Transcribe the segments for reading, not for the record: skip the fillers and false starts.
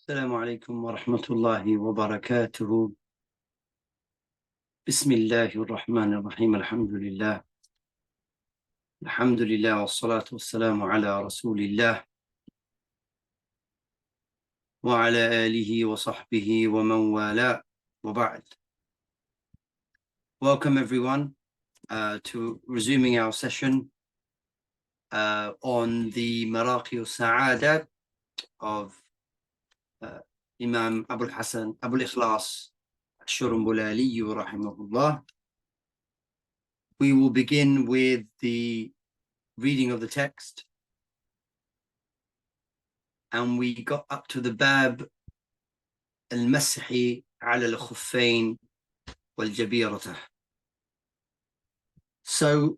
السلام عليكم ورحمة الله وبركاته. بسم الله الرحمن الرحيم. الحمد لله والصلاة والسلام على رسول الله وعلى آله وصحبه ومن والاه وبعد. Welcome everyone to resuming our session on the Maraqi al-Sa'adat of Imam Abu al-Ikhlas al-Shurumbulali rahimahullah. We will begin with the reading of the text, and we got up to the bab al-Mashi ala al-Khuffain wal-Jabirata. So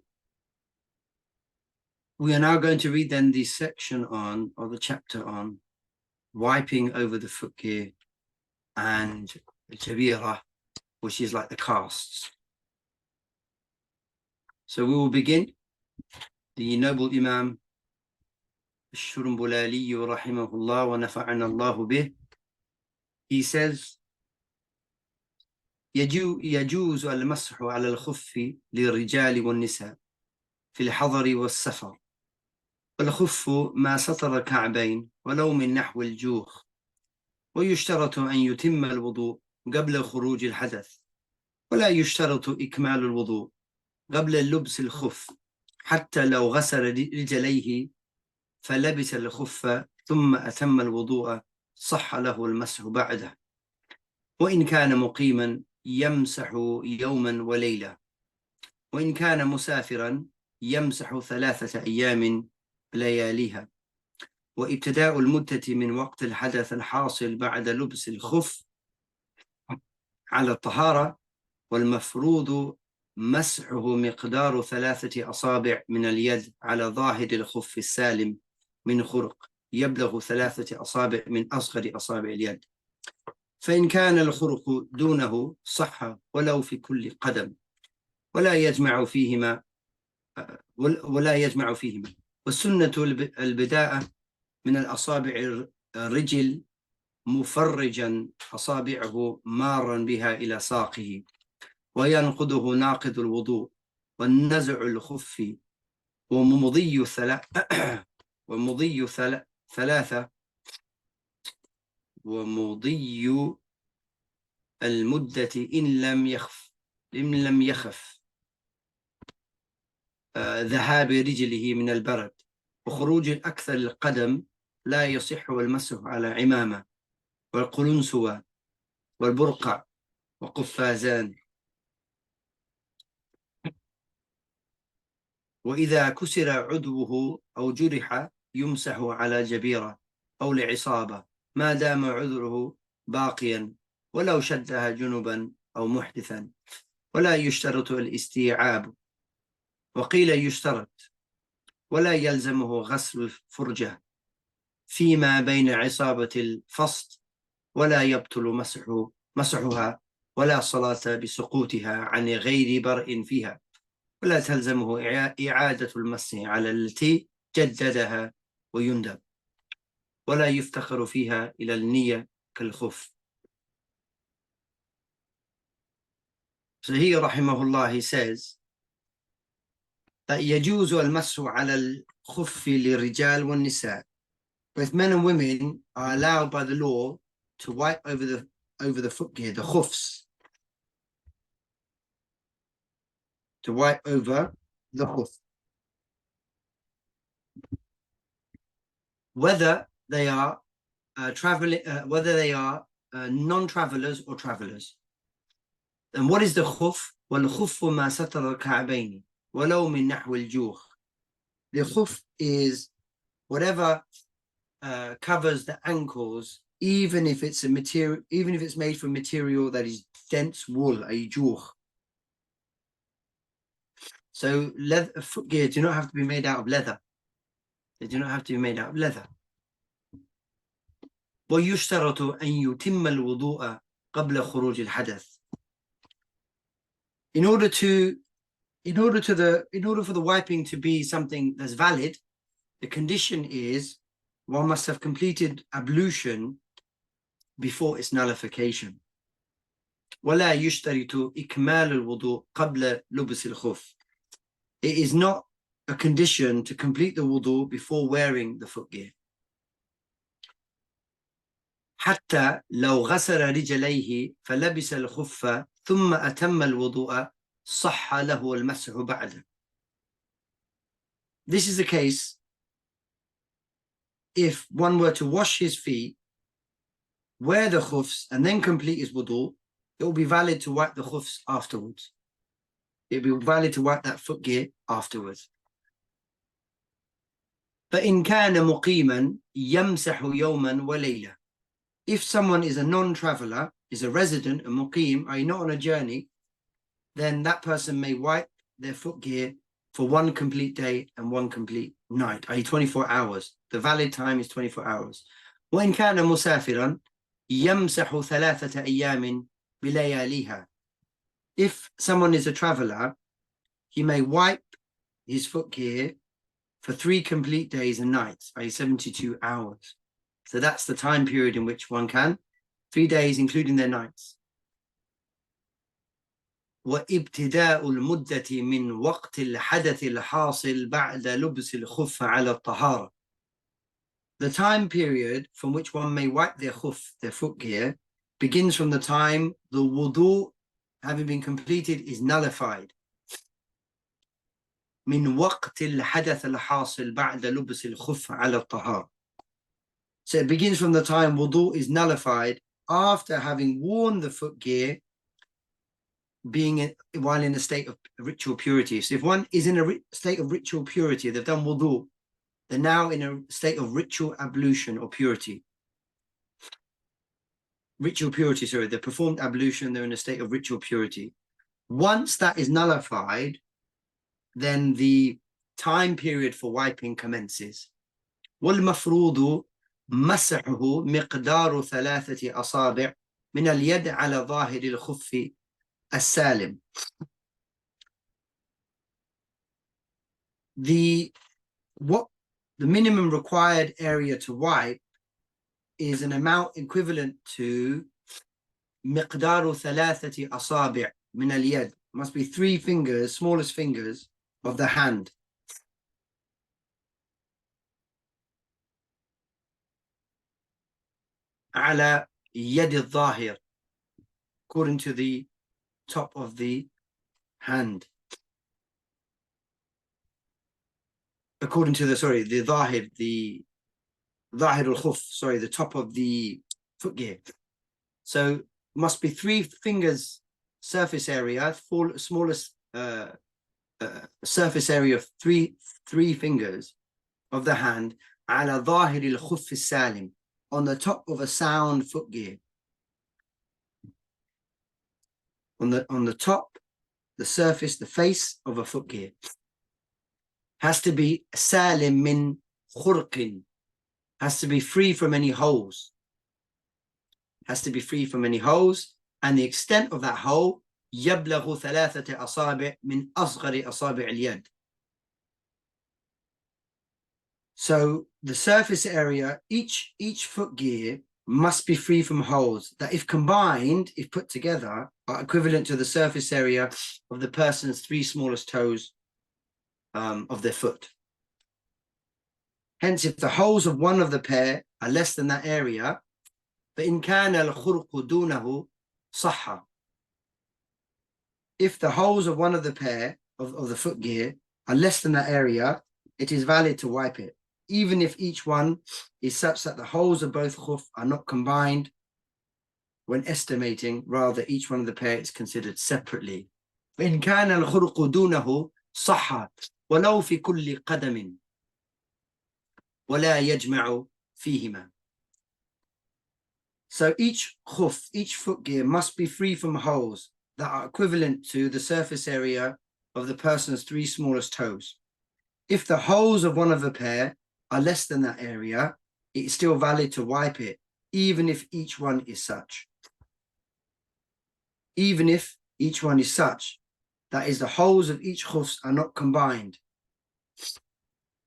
we are now going to read then the section on, or the chapter on, wiping over the footgear and the Jabira, which is like the casts. So we will begin. The noble Imam al-Shurumbulali rahimahullah wa nafa'ana Allahu bih, he says, يجوز المسح على الخف للرجال والنساء في الحضر والسفر، والخف ما سطر الكعبين ولو من نحو الجوخ، ويشترط أن يتم الوضوء قبل خروج الحدث، ولا يشترط إكمال الوضوء قبل اللبس الخف، حتى لو غسل رجليه فلبس الخف ثم أتم الوضوء صح له المسح بعده، وإن كان مقيما يمسح يوما وليلة، وإن كان مسافرا يمسح 3 أيام لياليها، وابتداء المدة من وقت الحدث الحاصل بعد لبس الخف على الطهارة، والمفروض مسحه مقدار 3 أصابع من اليد على ظاهر الخف السالم من خرق يبلغ 3 أصابع من أصغر أصابع اليد، فإن كان الخرق دونه صح ولو في كل قدم، ولا يجمع فيهما، والسنة البداءة من الأصابع الرجل مفرجا أصابعه مارا بها إلى ساقه، وينقضه ناقض الوضوء، والنزع الخف ومضي ثلاثة ومضي المدة إن لم يخف ذهاب رجله من البرد، وخروج الأكثر القدم لا يصح المسح على عمامة والقلنسوة والبرقع وقفازان، وإذا كسر عضوه أو جرح يمسح على جبيرة أو لعصابة ما دام عذره باقيا، ولو شدها جنبا أو محدثا، ولا يشترط الاستيعاب، وقيل يشترط، ولا يلزمه غسل الفرجة فيما بين عصابة الفصد، ولا يبطل مسحها ولا صلاة بسقوطها عن غير برء فيها، ولا تلزمه إعادة المسح على التي جددها، ويندب، ولا يفتقر فيها إلى النية كالخف. So he rahimahullah, he says that يجوز المسح على الخف للرجال والنساء. Both men and women are allowed by the law to wipe over the footgear, the khufs, to wipe over the khuf, whether they are non-travelers or travelers. And what is the khuf? وَالْخُفُّ مَا سَتَرَ الْكَعْبَيْنِ وَلَوْ مِنْ نَحْوِ الْجُوخِ. The khuf is whatever covers the ankles, even if it's made from material that is dense wool, a juh. So footgear do not have to be made out of leather. They do not have to be made out of leather. ويشترط أن يتم الوضوء قبل خروج الحدث. In order for the wiping to be something that's valid, the condition is one must have completed ablution before its nullification. ولا يشترط إكمال الوضوء قبل لبس الخف. It is not a condition to complete the wudu before wearing the footgear. حتى لو غسل رجليه فلبس الخف ثم أتم الوضوء صح له المسح بعده. This is the case if one were to wash his feet, wear the khufs, and then complete his wudu, it will be valid to wipe the khufs afterwards. It will be valid to wipe that footgear afterwards. فإن كان مقيما يمسح يوما وليلة. If someone is a non-traveler, is a resident, a muqim, i.e. not on a journey, then that person may wipe their footgear for one complete day and one complete night, i.e. 24 hours. The valid time is 24 hours. وإن كان مسافرا يمسح ثلاثة أيام بلياليها. If someone is a traveler, he may wipe his footgear for 3 complete days and nights, i.e. 72 hours. So that's the time period in which one can, 3 days including their nights. وابتداء المدة من وقت الحدث الحاصل بعد لبس الخف على الطهارة. The time period from which one may wipe their khuf, their footgear, begins from the time the wudu, having been completed, is nullified. من وقت الحدث الحاصل بعد لبس الخف على الطهارة. So it begins from the time wudu is nullified after having worn the footgear, while in a state of ritual purity. So if one is in a state of ritual purity, they've done wudu, they're now in a state of ritual ablution or purity. Ritual purity, sorry, they performed ablution, they're in a state of ritual purity. Once that is nullified, then the time period for wiping commences. وَالْمَفْرُوضُ مسحه مقدار 3 أصابع من اليد على ظاهر الخف السالم. The minimum required area to wipe is an amount equivalent to مقدار 3 أصابع من اليد. Must be 3 fingers, smallest fingers of the hand. على يد الظاهر, according to the top of the hand. According to the zahir, the zahir al-khuf, the top of the footgear. So must be 3 fingers surface area, smallest surface area of 3 fingers of the hand, على ظاهر الخف السالم, on the top of a sound footgear. On the top, the surface, the face of a footgear. Has to be salim min khurqin, has to be free from any holes. Has to be free from any holes, and the extent of that hole يبلغ 3 أصابع من أصغر أصابع اليد. So the surface area, each footgear must be free from holes that, if combined, if put together, are equivalent to the surface area of the person's 3 smallest toes of their foot. Hence, if the holes of one of the pair are less than that area, فإن كان الخرق دونه صح. If the holes of one of the pair of the footgear are less than that area, it is valid to wipe it, even if each one is such that the holes of both khuf are not combined when estimating, rather each one of the pair is considered separately. فإن كان الخرق دونه صح ولو في كل قدم ولا يجمع فيهما. So each khuf, each footgear, must be free from holes that are equivalent to the surface area of the person's 3 smallest toes. If the holes of one of the pair are less than that area, it is still valid to wipe it, even if each one is such. Even if each one is such, that is, the holes of each khufs are not combined.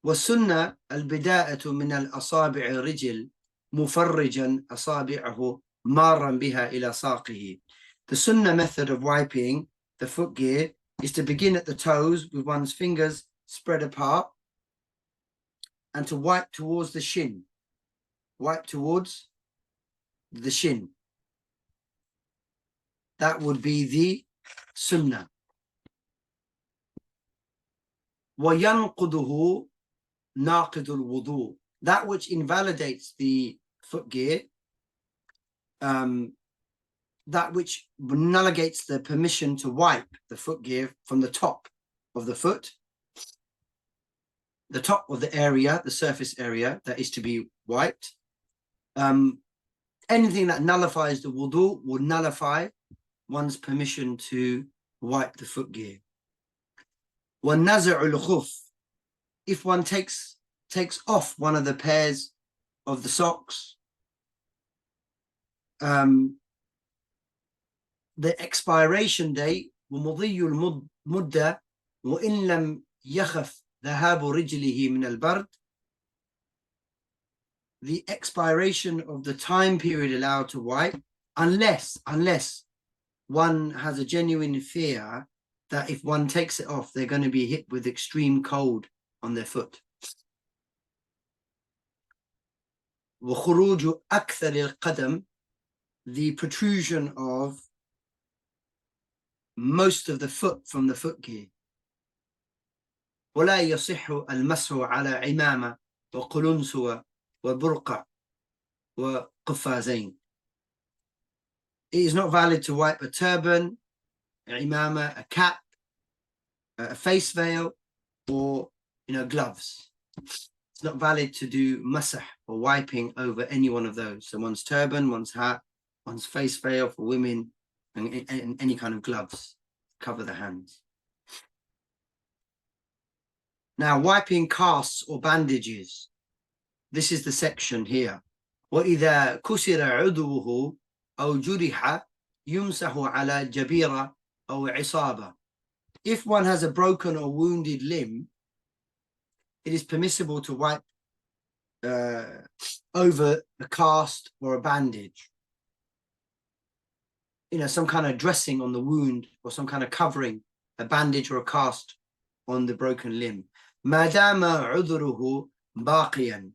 وَالسُنَّةُ الْبِدَاءَةُ مِنَ الْأَصَابِعِ الرِّجِلِ مُفَرِّجًا أَصَابِعَهُ مارا بها إلى ساقه. The sunnah method of wiping the footgear is to begin at the toes with one's fingers spread apart and to wipe towards the shin. Wipe towards the shin. That would be the sunnah. وَيَنْقُضُهُ نَاقِضُ الْوُضُوء. That which invalidates the footgear, that which negates the permission to wipe the footgear from the top of the foot, the top of the area, the surface area that is to be wiped. Anything that nullifies the wudu will nullify one's permission to wipe the footgear. وَالنَّزْعُ الْخُفِّ. If one takes off one of the pairs of the socks, the expiration date ومضي المدة وإن لم يخف ذهاب رجله من البرد. The expiration of the time period allowed to wipe, unless one has a genuine fear that if one takes it off, they're going to be hit with extreme cold on their foot. وخروج أكثر القدم. The protrusion of most of the foot from the footgear. ولا يصح المسح على عمامة وقلنسوة وبرقع وقفازين. It is not valid to wipe a turban, imama, a cap, a face veil, or gloves. It's not valid to do masah or wiping over any one of those. So one's turban, one's hat, one's face veil for women, and any kind of gloves cover the hands. Now, wiping casts or bandages. This is the section here. وإذا كسر عضوه أو جرح يمسح على جبيرة أو عصابة. If one has a broken or wounded limb, it is permissible to wipe over a cast or a bandage. Some kind of dressing on the wound or some kind of covering, a bandage or a cast on the broken limb. ما دام عذره باقيا.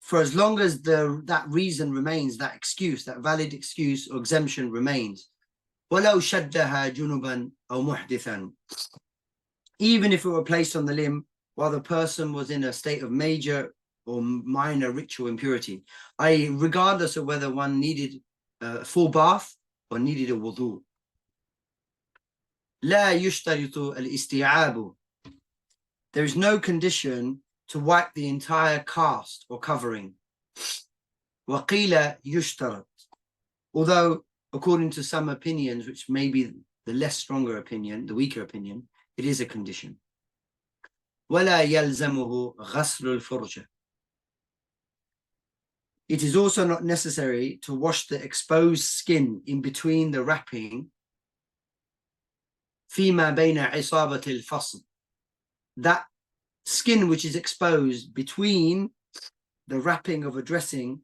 For as long as that reason remains, that excuse, that valid excuse or exemption remains. وَلَوْ شَدَّهَا جُنُبًا أَوْ مُحْدِثًا. Even if it were placed on the limb while the person was in a state of major or minor ritual impurity, i.e. regardless of whether one needed a full bath or needed a wudu. لا يشترط الاستيعاب. There is no condition to wipe the entire cast or covering. وقيل يشترط. Although, according to some opinions, which may be the less stronger opinion, the weaker opinion, it is a condition. ولا يلزمه غسل الفرجة. It is also not necessary to wash the exposed skin in between the wrapping. فيما بين عصابة الفصل. That skin which is exposed between the wrapping of a dressing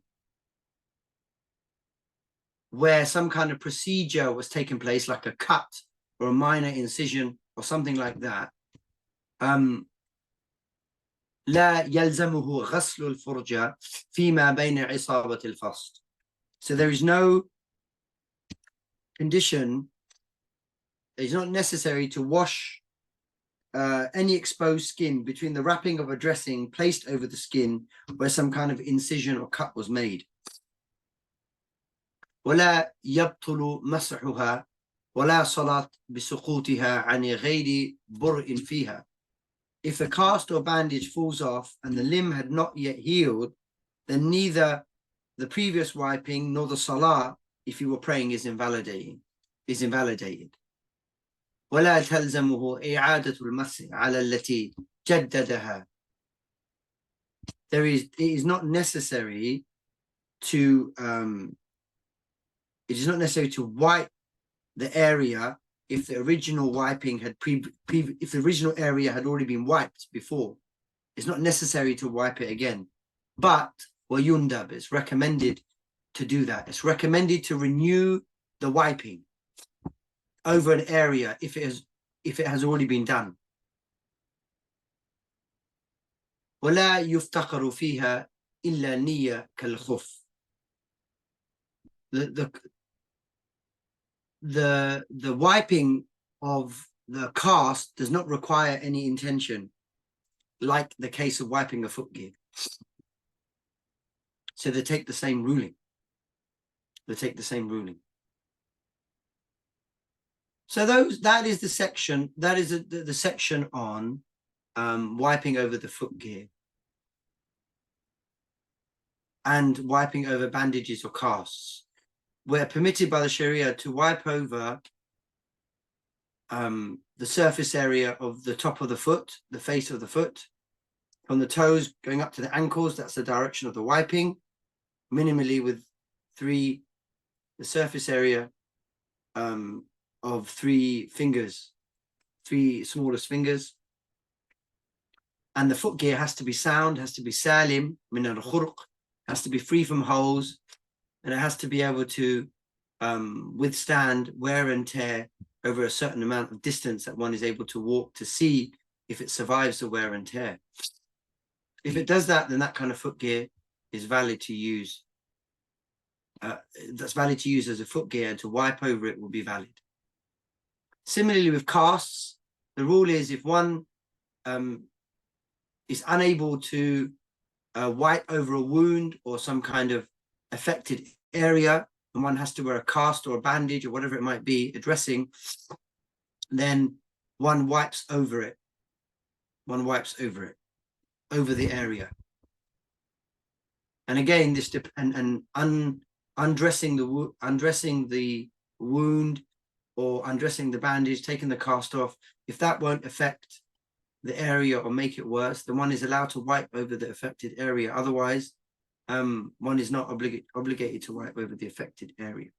where some kind of procedure was taking place, like a cut or a minor incision or something like that. لا يلزمه غسل الفرجة فيما بين عصابة الفصل. So there is no condition, it's not necessary to wash any exposed skin between the wrapping of a dressing placed over the skin where some kind of incision or cut was made. ولا يبطل مسحها ولا صلاة بسقوطها عن غير برء فيها. If the cast or bandage falls off and the limb had not yet healed, then neither the previous wiping nor the salah, if you were praying, is invalidated. ولا تلزمه إعادة المسح على التي جددها. It is not necessary to wipe the area if the original wiping had if the original area had already been wiped before. It's not necessary to wipe it again. But ويندب. It's recommended to do that. It's recommended to renew the wiping over an area if it has already been done. ولا يفتقر فيها إلا نية كالخف. The wiping of the cast does not require any intention, like the case of wiping a foot gear. So they take the same ruling. They take the same ruling. So that is the section. That is the section on wiping over the foot gear and wiping over bandages or casts. We're permitted by the Sharia to wipe over the surface area of the top of the foot, the face of the foot, from the toes going up to the ankles. That's the direction of the wiping, minimally with the surface area of 3 fingers, 3 smallest fingers. And the foot gear has to be sound, has to be salim min al-khurq, has to be free from holes, and it has to be able to withstand wear and tear over a certain amount of distance that one is able to walk to see if it survives the wear and tear. If it does that, then that kind of foot gear is valid to use. That's valid to use as a foot gear, and to wipe over it will be valid. Similarly with casts, the rule is if one is unable to wipe over a wound or some kind of affected area, and one has to wear a cast or a bandage or whatever it might be, a dressing, then one wipes over it. One wipes over it, over the area. And again, this undressing the wound or undressing the bandage, taking the cast off, if that won't affect the area or make it worse, then one is allowed to wipe over the affected area. Otherwise, one is not obligated to wipe over the affected area.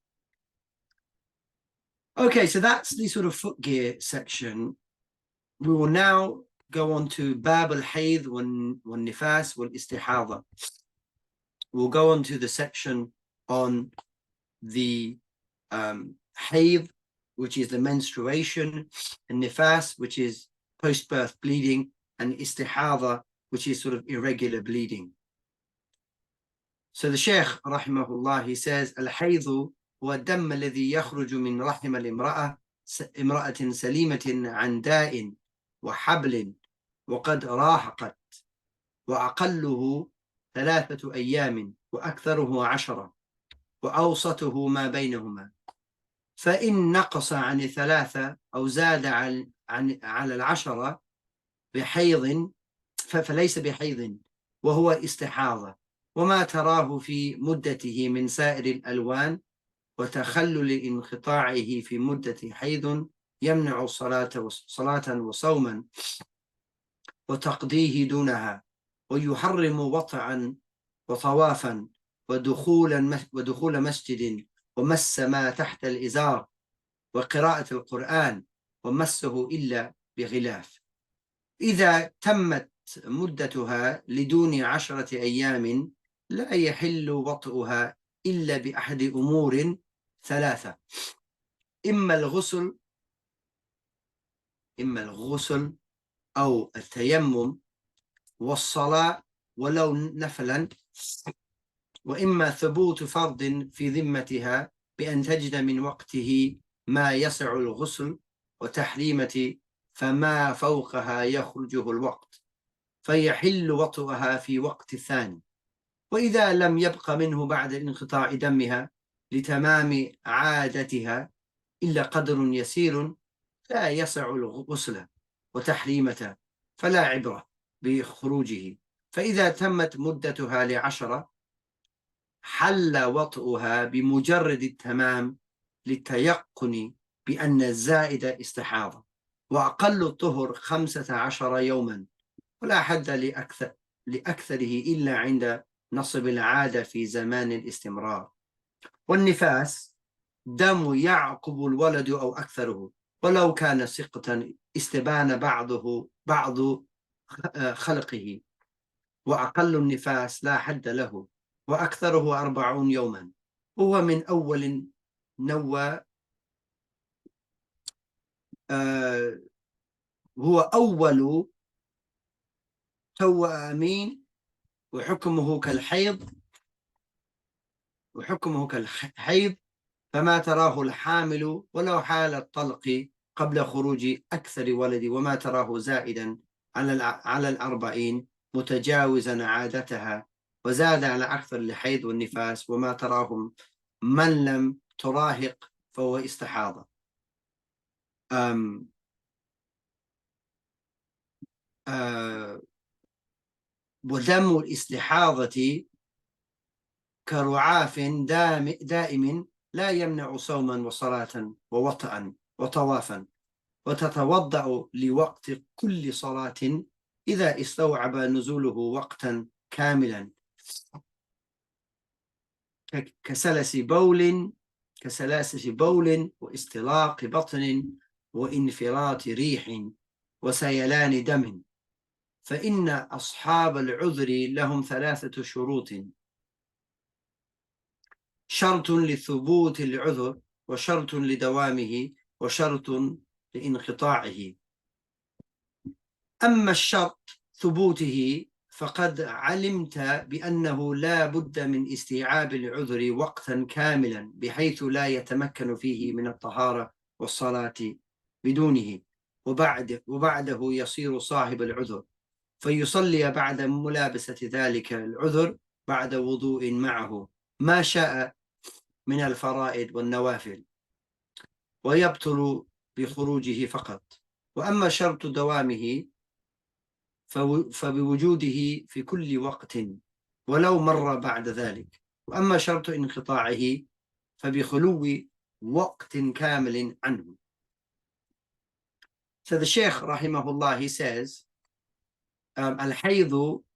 Okay, so that's the sort of foot gear section. We will now go on to Bab al-Hayd wal-Nifas wal-Istihada. We'll go on to the section on the Hayd, which is the menstruation, and Nifas, which is post-birth bleeding, and Istihada, which is sort of irregular bleeding. So the Shaykh, rahimahullah, he says, Al-Haydhu huwa ad-damm alladhi yakhruju min rahim al-imra'ah imra'atin salimatin an da'in wa hablin wa qad rahaqat wa aqalluhu 3 أيام وأكثره 10 وأوسطه ما بينهما فإن نقص عن 3 أو زاد على 10 بحيض فليس بحيض وهو استحاضة وما تراه في مدته من سائر الألوان وتخلل انقطاعه في مدة حيض يمنع صلاة وصوما وتقضيه دونها ويحرم وطعا وطوافا ودخول مسجد ومس ما تحت الإزار وقراءة القرآن ومسه إلا بغلاف. إذا تمت مدتها لدون 10 أيام لا يحل وطئها إلا بأحد أمور 3: إما الغسل أو التيمم والصلاة ولو نفلا، وإما ثبوت فرض في ذمتها بأن تجد من وقته ما يسع الغسل وتحريمة فما فوقها يخرجه الوقت فيحل وطئها في وقت الثاني. وإذا لم يبق منه بعد انقطاع دمها لتمام عادتها إلا قدر يسير لا يسع الغسل وتحريمته فلا عبرة بخروجه. فإذا تمت مدتها ل10 حل وطئها بمجرد التمام للتيقن بأن الزائد استحاضة، وأقل الطهر 15 يوما، ولا حد لأكثره إلا عند نصب العادة في زمان الاستمرار. والنفاس دم يعقب الولد أو أكثره ولو كان سقطا استبان بعض خلقه، وأقل النفاس لا حد له وأكثره 40 يوما. هو من أول نوى هو أول توأ أمين، وحكمه كالحيض، فما تراه الحامل ولو حال الطلق قبل خروج أكثر ولد، وما تراه زائدا على 40 متجاوزا عادتها، وزاد على أكثر الحيض والنفاس، وما تراهم من لم تراهق فهو استحاضة. ودم الاستحاضة كرعاف دائم لا يمنع صوما وصلاة ووطئا وطوافا، وتتوضأ لوقت كل صلاة إذا استوعب نزوله وقتا كاملا، كسلاسة بول واستلاق بطن وانفراط ريح وسيلان دم. فإن أصحاب العذر لهم 3 شروط: شرط لثبوت العذر، وشرط لدوامه، وشرط لانقطاعه. أما الشرط ثبوته فقد علمت بأنه لا بد من استيعاب العذر وقتا كاملا بحيث لا يتمكن فيه من الطهارة والصلاة بدونه، وبعده يصير صاحب العذر، فيصلي بعد ملابسة ذلك العذر بعد وضوء معه ما شاء من الفرائض والنوافل، ويبطل بخروجه فقط. وأما شرط دوامه فبوجوده في كل وقت ولو مر بعد ذلك. وأما شرط انقطاعه فبخلو وقت كامل عنه. So the Sheikh rahimahullah, he says, الحيض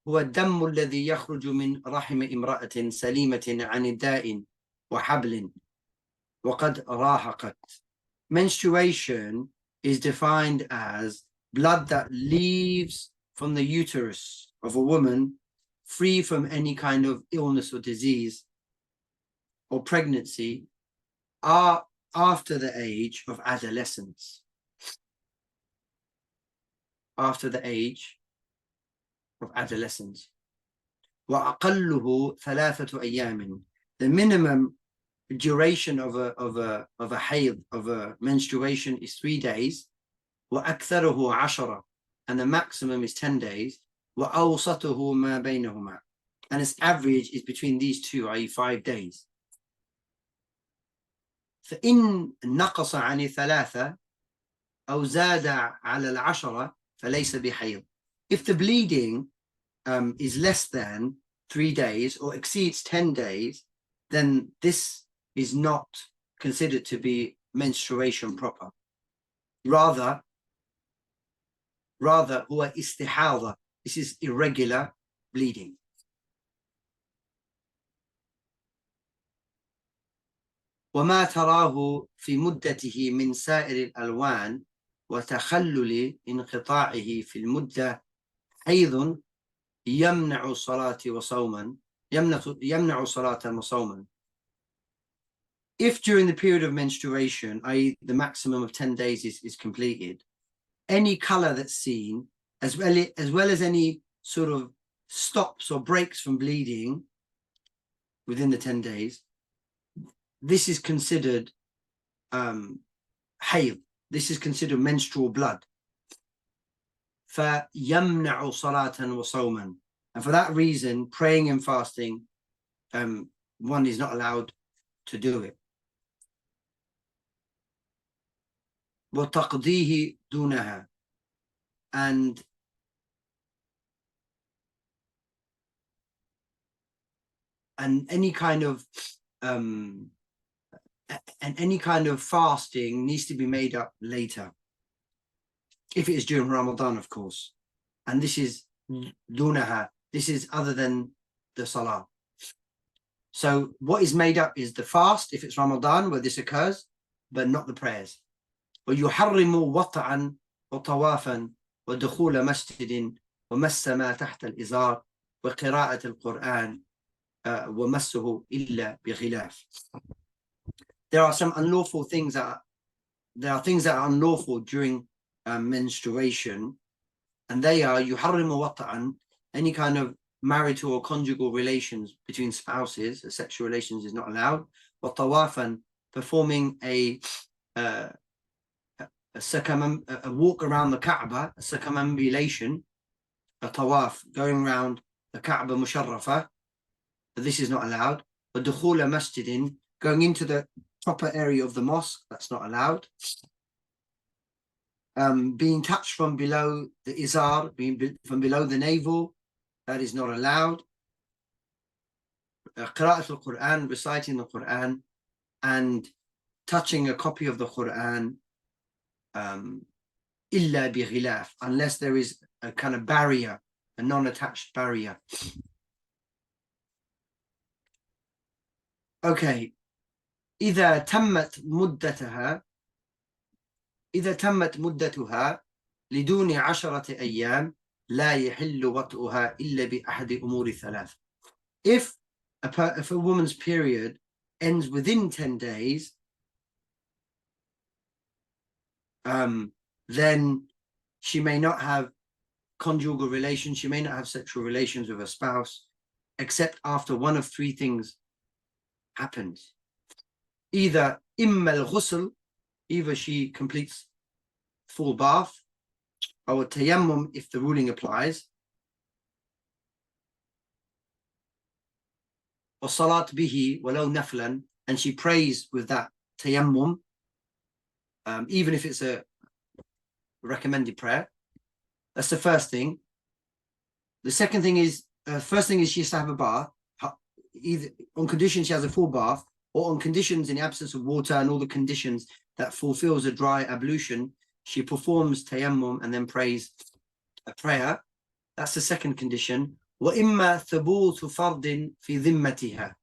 هو الدم الذي يخرج من رحم امرأة سليمة عن الداء وحبل وقد راهقت. Menstruation is defined as blood that leaves from the uterus of a woman free from any kind of illness or disease or pregnancy after the age of adolescence. After the age of adolescence. وأقله 3 أيام. The minimum duration of a hayd, of a menstruation, is 3 days. وأكثره 10, and the maximum is 10 days. وأوسطه ما بينهما, and its average is between these two, i.e. 5 days. فإن نقص عن 3 أو زاد على 10 فليس بحيض. If the bleeding is less than 3 days or exceeds 10 days, then this is not considered to be menstruation proper. Rather هو استحاضة. This is irregular bleeding. وما تراه في مدته من سائر الألوان وتخلل انقطاعه في المدة حيض يمنع صلاة وصوما. If during the period of menstruation, i.e. the maximum of 10 days is completed, any color that's seen, as well as any sort of stops or breaks from bleeding within the 10 days, this is considered hayd. This is considered menstrual blood. فَيَمْنَعُ صَلَاةً وَصَوْمًا. And for that reason, praying and fasting, one is not allowed to do it. وَتَقْضِيهِ دُونَهَا. And any kind of fasting needs to be made up later, if it is during Ramadan, of course. And this is dunaha. This is other than the salah. So what is made up is the fast, if it's Ramadan where this occurs, but not the prayers. وَيُحَرِّمُ وَطَعًا وَطَوَافًا وَدُخُولَ مَسْجِدٍ وَمَسَّ مَا تَحْتَ الْإِزَارِ وَقِرَاءَةِ الْقُرْآنِ ومسه إلا بغلاف. There are some unlawful things that are unlawful during menstruation, and they are يحرم وطئا, any kind of marital or conjugal relations between spouses, sexual relations is not allowed. وطوافا, performing a walk around the Kaaba, a circumambulation, a tawaf, going around the Kaaba musharrafa, this is not allowed. وَدُخُولَ masjidin, going into the proper area of the mosque, that's not allowed. Being touched from below the izar, from below the navel, that is not allowed. Qira'at al-Quran, reciting the Quran, and touching a copy of the Quran, illa bi ghilaf, unless there is a kind of barrier, a non-attached barrier. Okay. إذا تمت مدتها لدون 10 أيام لا يحل وطئها إلا بأحد أمور ثلاث. If a woman's period ends within 10 days, then she may not have conjugal relations, she may not have sexual relations with her spouse, except after one of three things happens. Either إما الغسل, either she completes full bath, or tayammum if the ruling applies, or salat bihi walau naflan, and she prays with that tayammum, even if it's a recommended prayer. That's the first thing. The second thing is, first thing is she has to have a bath, either on condition she has a full bath, or on conditions in the absence of water and all the conditions that fulfills a dry ablution, she performs tayammum and then prays a prayer. That's the second condition. وَإِمَّا ثُبُوتُ فَرْضٍ فِي ذِمَّتِهَا,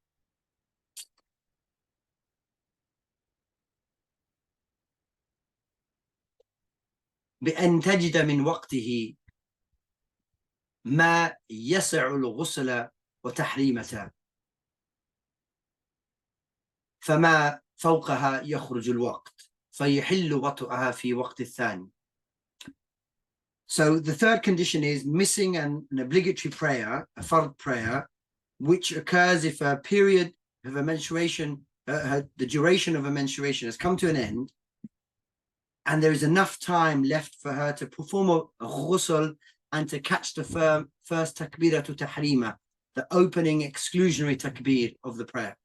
بأن تجد من وقته ما يسع الغسل وتحريمته فما فوقها يخرج الوقت فيحل وطئها في وقت الثاني. So the third condition is missing an obligatory prayer, a fard prayer, which occurs if a period of a menstruation, the duration of a menstruation has come to an end, and there is enough time left for her to perform a ghusl and to catch the first takbiratu tahrima, the opening exclusionary takbir of the prayer.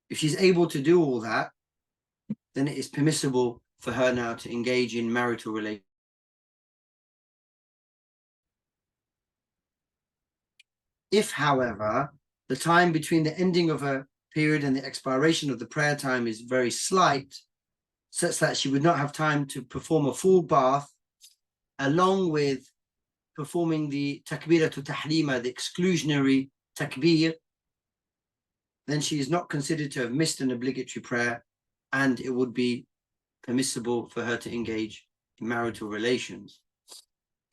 If she's able to do all that, then it is permissible for her now to engage in marital relations. If, however, the time between the ending of a period and the expiration of the prayer time is very slight, such that she would not have time to perform a full bath, along with performing the takbiratu tahrima, the exclusionary takbir, then she is not considered to have missed an obligatory prayer, and it would be permissible for her to engage in marital relations.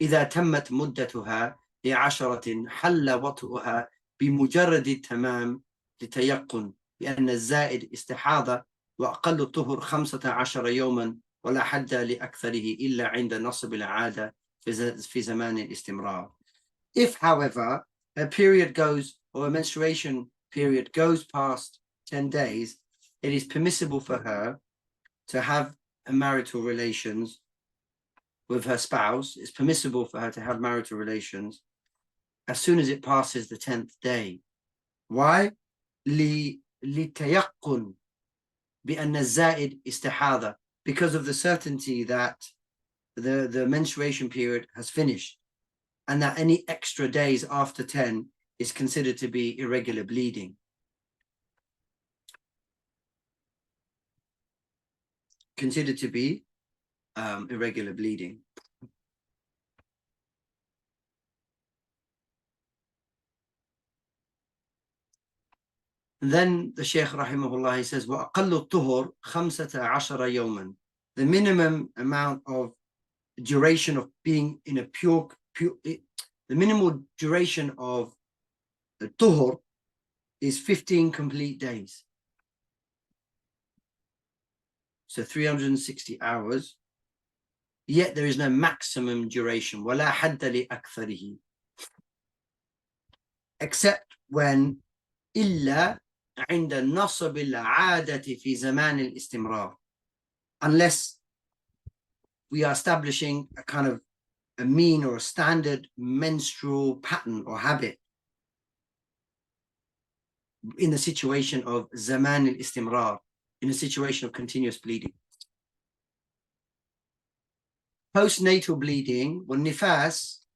إذا تمت مدتها ل10 حل وطئها بمجرد التمام لتيقن بأن الزائد استحاضة وأقل الطهر 15 يوما ولا حد لأكثره إلا عند نصب العادة في زمان الاستمرار. If, however, a period goes, or a menstruation period goes past 10 days, it is permissible for her to have marital relations with her spouse. It's permissible for her to have marital relations as soon as it passes the 10th day. Why? لِتَيَقُّنْ بِأَنَّ الزَّائِدْ إِسْتِحَاضَةً, because of the certainty that the menstruation period has finished, and that any extra days after 10 is considered to be irregular bleeding. Considered to be irregular bleeding. And then the Shaykh rahimahullah, he says, وَأَقَلُّ الطُّهُرْ 15 يَوْمًا, the minimum amount of duration of being in a pure the minimal duration of the tuhur is 15 complete days. So 360 hours, yet there is no maximum duration. وَلَا حَدَّ لِأَكْثَرِهِ. Except when إِلَّا عند النصب العادة في زمان الاستمرار. Unless we are establishing a kind of a mean or a standard menstrual pattern or habit in the situation of zaman al-istimrar, in a situation of continuous bleeding. Postnatal bleeding والنفاس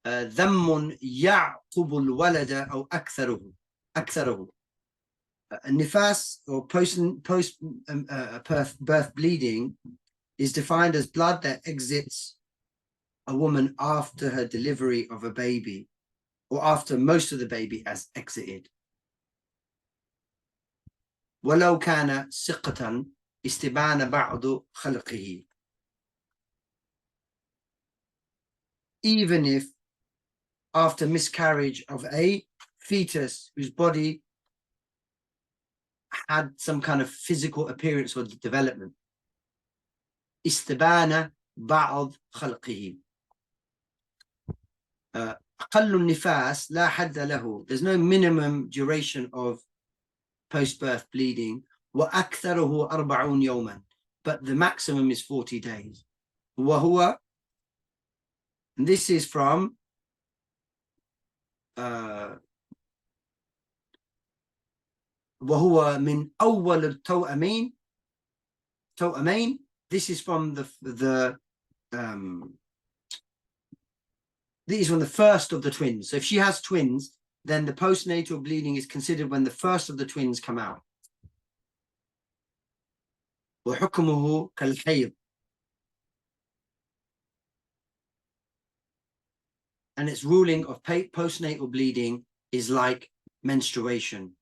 ذم يعقب الولد أو أكثره. Nifas or birth bleeding is defined as blood that exits a woman after her delivery of a baby, or after most of the baby has exited. ولو كان سقطا استبان بعض خلقه. Even if after miscarriage of a fetus whose body had some kind of physical appearance or development. استبان بعض خلقه. أقل النفاس لا حد له. There's no minimum duration of post-birth bleeding. وأكثره 40 يوما. But the maximum is 40 days. وهو, and this is from وهو من أول التوأمين. This is from this is from the first of the twins. So if she has twins, then the postnatal bleeding is considered when the first of the twins come out. وحكمه كالحيض. And its ruling of postnatal bleeding is like menstruation.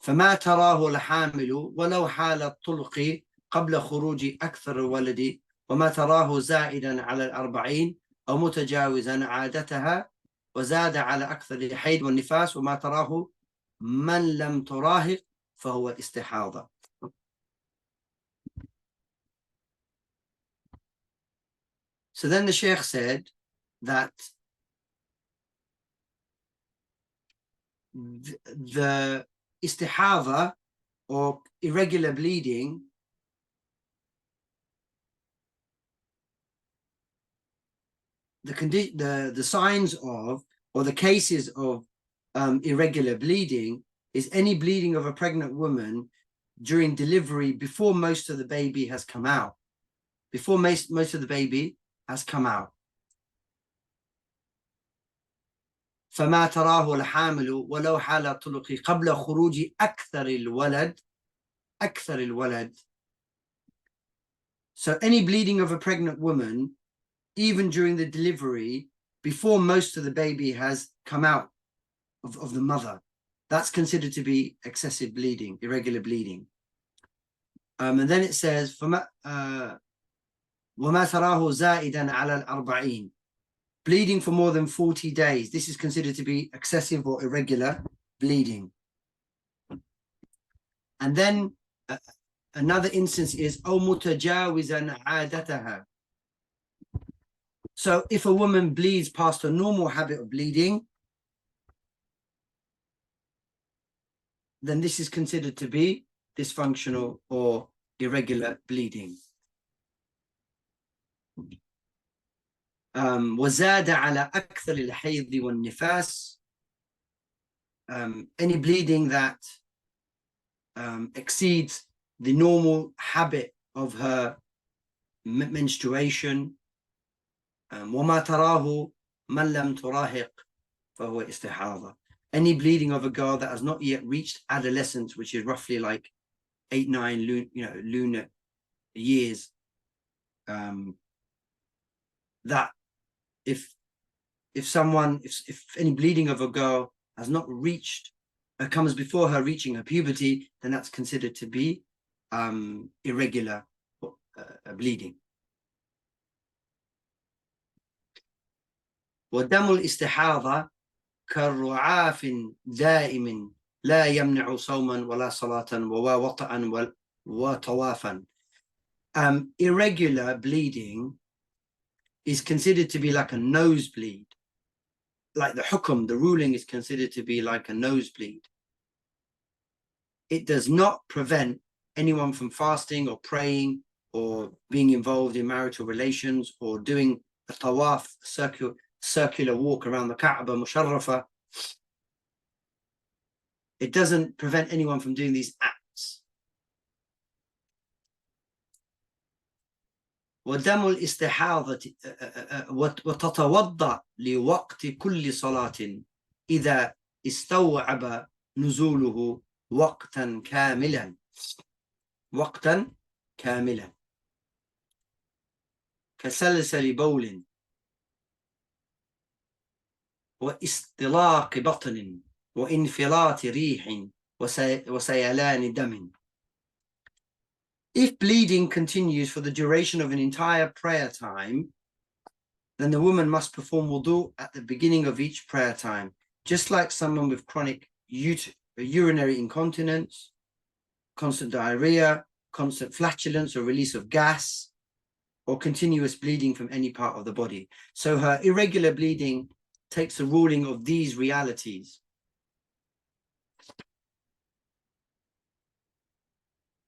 فما تراه الحامل ولو حال الطلق قبل خروج أكثر الولد وما تراه زائدا على 40 أو متجاوزا عادتها وزاد على أكثر الحيض والنفاس وما تراه من لم تراهق فهو استحاضة. So then the Sheikh said that the istihadha or irregular bleeding the signs of or the cases of irregular bleeding is any bleeding of a pregnant woman during delivery before most of the baby has come out. Before most of the baby has come out. فما تراه الحامل ولو حال طلق قبل خروج أكثر الولد. So any bleeding of a pregnant woman, even during the delivery, before most of the baby has come out of the mother, that's considered to be excessive bleeding, irregular bleeding. And then it says وما تراه زائدا على 40. Bleeding for more than 40 days. This is considered to be excessive or irregular bleeding. And then another instance is أو متجاوزا عادتها. So if a woman bleeds past her normal habit of bleeding, then this is considered to be dysfunctional or irregular bleeding. وزاد على أكثر الحيض والنفاس. Any bleeding that exceeds the normal habit of her menstruation. وما تراه من لم تراهق فهو استحاضة. Any bleeding of a girl that has not yet reached adolescence, which is roughly like 8-9 lunar years, that if any bleeding of a girl has not reached, comes before her reaching her puberty, then that's considered to be irregular bleeding. ودم الاستحاضة كالرعاف دائم لا يمنع صوما ولا صلاة ووطئا وطوافا. Irregular bleeding is considered to be like a nosebleed. Like the hukum, the ruling is considered to be like a nosebleed. It does not prevent anyone from fasting or praying or being involved in marital relations or doing a tawaf, circular walk around the Kaaba Musharrafa. It doesn't prevent anyone from doing these acts. ودم الاستحاضة وتتوضأ لوقت كل صلاة إذا استوعب نزوله وقتا كاملا كسلسل بول واستلاق بطن وانفلاط ريح وسيلان دم. If bleeding continues for the duration of an entire prayer time, then the woman must perform wudu at the beginning of each prayer time, just like someone with chronic urinary incontinence, constant diarrhea, constant flatulence or release of gas, or continuous bleeding from any part of the body. So her irregular bleeding takes the ruling of these realities.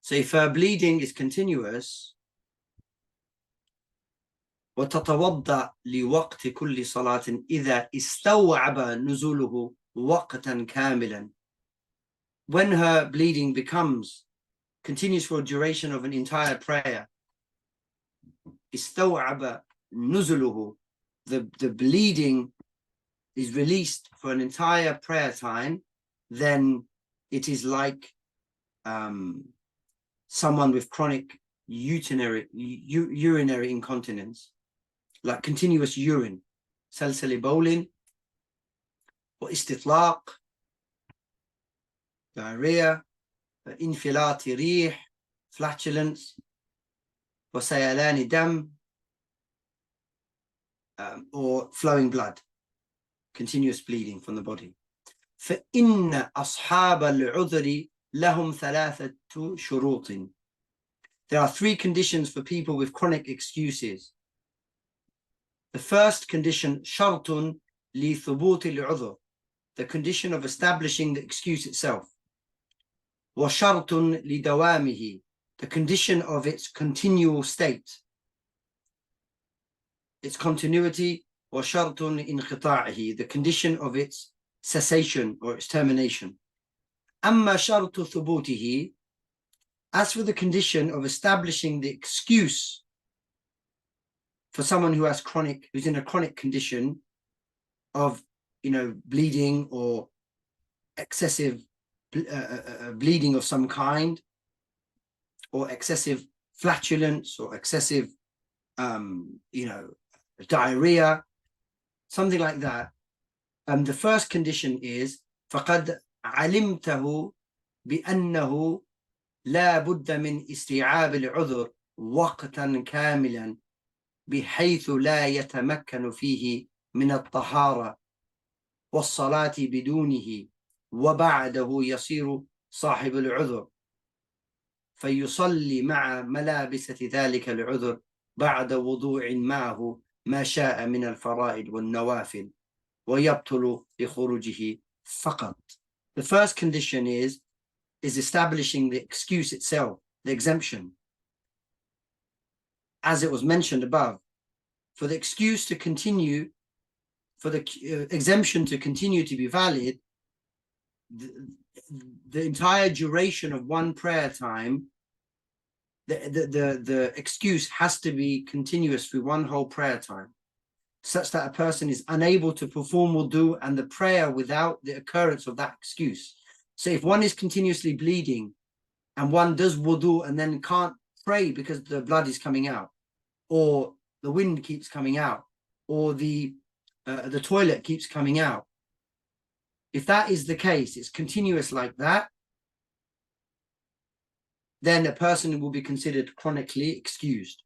So if her bleeding is continuous, وتتوضأ لوقت كل صلاة إذا استوعب نزوله وقتا كاملا. When her bleeding continues for a duration of an entire prayer, استوعب نزله, the bleeding is released for an entire prayer time, then it is like someone with chronic urinary incontinence, like continuous urine, سلسل بول واستطلاق, diarrhea, انفلاط ريح, flatulence, وسيلان دم, or flowing blood, continuous bleeding from the body. فإن أصحاب العذر لهم ثلاثة شروط. There are three conditions for people with chronic excuses. The first condition, شرط لثبوت العذر, the condition of establishing the excuse itself. وشرط لدوامه, the condition of its continual state, its continuity. وشرط انقطاعه, the condition of its cessation or its termination. أما شرط ثبوته, as for the condition of establishing the excuse for someone who's in a chronic condition of, bleeding or excessive bleeding of some kind, or excessive flatulence, or excessive, diarrhea, something like that. The first condition is فقد علمته بأنه لا بد من استيعاب العذر وقتا كاملا بحيث لا يتمكن فيه من الطهارة والصلاة بدونه وبعده يصير صاحب العذر فيصلي مع ملابسة ذلك العذر بعد وضوء معه ما شاء من الفرائض والنوافل ويبطل بخروجه فقط. The first condition is establishing the excuse itself, the exemption. As it was mentioned above, for the excuse to continue, for the exemption to continue to be valid, the entire duration of one prayer time, the excuse has to be continuous through one whole prayer time, such that a person is unable to perform wudu and the prayer without the occurrence of that excuse. So if one is continuously bleeding and one does wudu and then can't pray because the blood is coming out, or the wind keeps coming out, or the toilet keeps coming out, if that is the case, it's continuous like that, then a person will be considered chronically excused.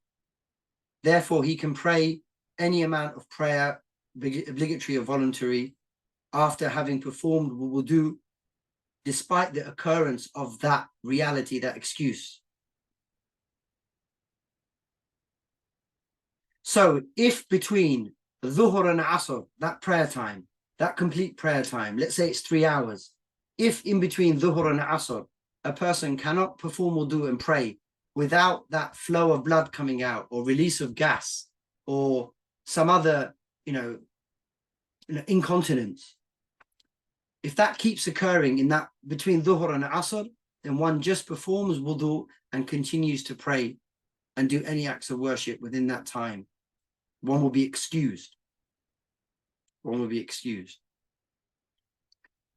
Therefore, he can pray any amount of prayer obligatory or voluntary after having performed wudu, despite the occurrence of that reality, that excuse. So if between Dhuhr and Asr, that prayer time, that complete prayer time, let's say it's 3 hours, if in between Dhuhr and Asr, a person cannot perform wudu and pray without that flow of blood coming out or release of gas or some other, incontinence, if that keeps occurring in that between Dhuhr and Asr, then one just performs wudu and continues to pray and do any acts of worship within that time. One will be excused. One will be excused.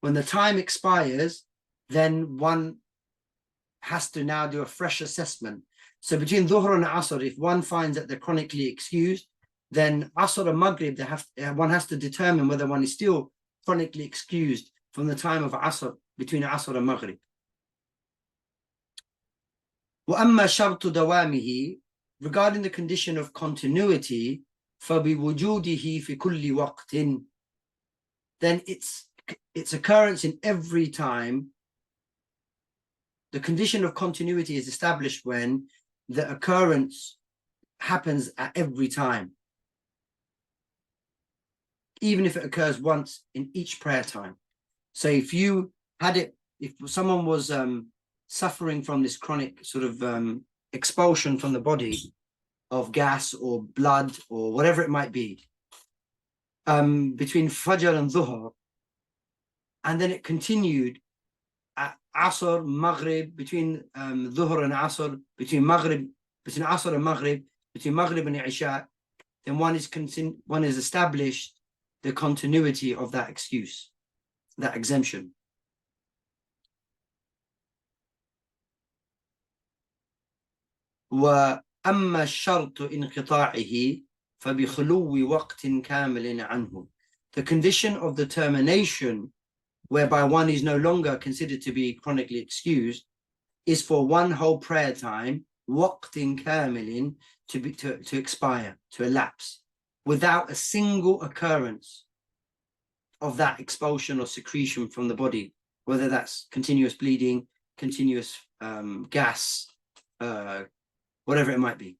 When the time expires, then one has to now do a fresh assessment. So between Dhuhr and Asr, if one finds that they're chronically excused, then Asr and Maghrib, one has to determine whether one is still chronically excused from the time of Asr, between Asr and Maghrib. وَأَمَّا شَرْطُ دَوَامِهِ, regarding the condition of continuity, فَبِوُجُودِهِ فِي كُلِّ وَقْتٍ, then its occurrence in every time. The condition of continuity is established when the occurrence happens at every time, even if it occurs once in each prayer time. So if you had it, if someone was suffering from this chronic sort of expulsion from the body of gas or blood or whatever it might be, between Fajr and Dhuhr, and then it continued at Asr, Maghrib, between Dhuhr and Asr, between Asr and Maghrib, between Maghrib and Isha, then one is established the continuity of that excuse, that exemption. وَأَمَّا الشَّرْطُ إِنْقِطَاعِهِ فَبِخُلُوِّ وَقْتٍ كَامِلٍ عَنْهُ, the condition of the termination whereby one is no longer considered to be chronically excused is for one whole prayer time, وَقْتٍ كَامِلٍ, to expire, to elapse, without a single occurrence of that expulsion or secretion from the body, whether that's continuous bleeding, continuous gas, whatever it might be.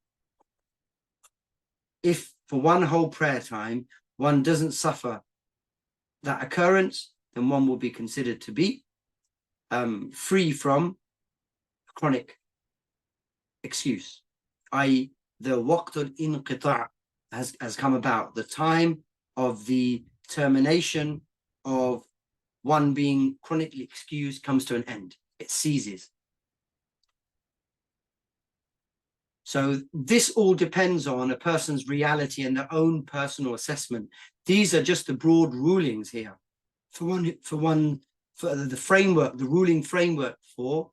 If for one whole prayer time one doesn't suffer that occurrence, then one will be considered to be free from chronic excuse, i.e. the waqtul inqita' has come about, the time of the termination of one being chronically excused comes to an end, it ceases. So this all depends on a person's reality and their own personal assessment. These are just the broad rulings here for the framework, the ruling framework for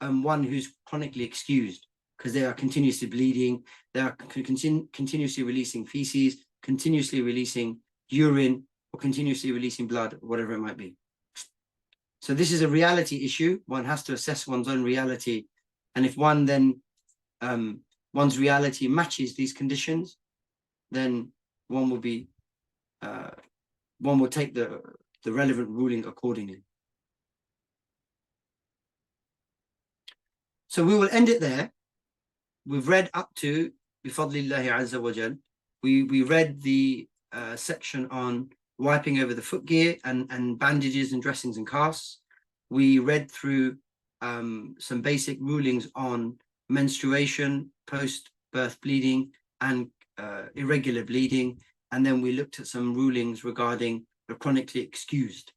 one who's chronically excused, because they are continuously bleeding, they are continuously releasing feces, continuously releasing urine, or continuously releasing blood, or whatever it might be. So this is a reality issue. One has to assess one's own reality, and if one then one's reality matches these conditions, then one will be one will take the relevant ruling accordingly. So we will end it there. We've read up to bifadlillahi azza wa jal. We read the section on wiping over the footgear and bandages and dressings and casts. We read through some basic rulings on menstruation, post-birth bleeding, and irregular bleeding. And then we looked at some rulings regarding the chronically excused.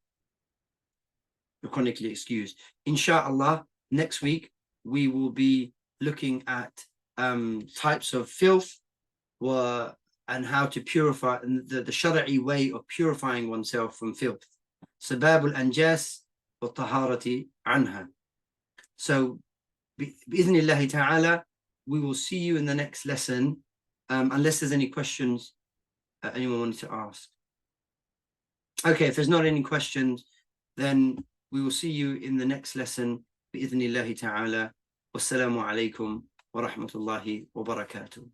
The chronically excused. Inshallah, next week we will be looking at types of filth and how to purify, and the Shara'i way of purifying oneself from filth. Sabab al-anjas wa taharati anha. So, bi-idhnillahi ta'ala, we will see you in the next lesson, unless there's any questions anyone wanted to ask. Okay, if there's not any questions, then we will see you in the next lesson, bi-idhnillahi ta'ala. Wassalamu alaikum wa rahmatullahi wa barakatuh.